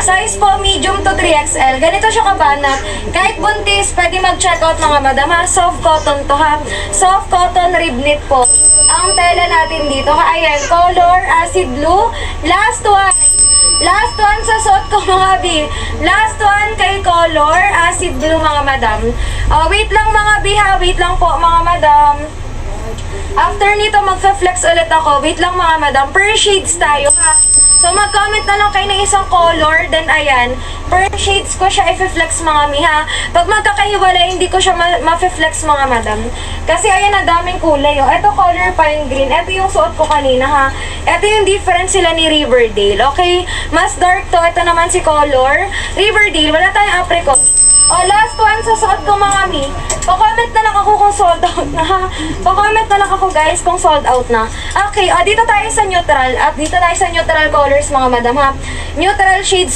Size po, medium to 3XL. Ganito siya kabanat. Kahit buntis, pwede mag-check out mga madam ha. Soft cotton to ha. Soft cotton rib knit po. Ang tela natin dito, ayan, color, acid blue. Last one. Last one sa suot ko mga bi. Last one kay color, acid blue mga madam. Wait lang mga bi ha. Wait lang po mga madam. After nito, magfa-flex ulit ako. Wait lang mga madam. Per shades tayo ha. So, mag-comment na lang kayo ng isang color. Then, ayan. Per shades ko siya i-flex mga mi ha. Pag magkakahiwalay, hindi ko siya ma-flex mga madam. Kasi, ayan, ang daming kulay. Oh. Ito, color pine green. Ito yung suot ko kanina ha. Ito yung difference sila ni Riverdale. Okay? Mas dark to. Ito naman si color. Riverdale, wala tayong apricot. Last one sa suot ko mga mi. Pa-comment na lang ako kung sold out na ha. Pa-comment na lang ako guys kung sold out na. Okay, dito tayo sa neutral. At dito tayo sa neutral colors mga madam ha. Neutral shades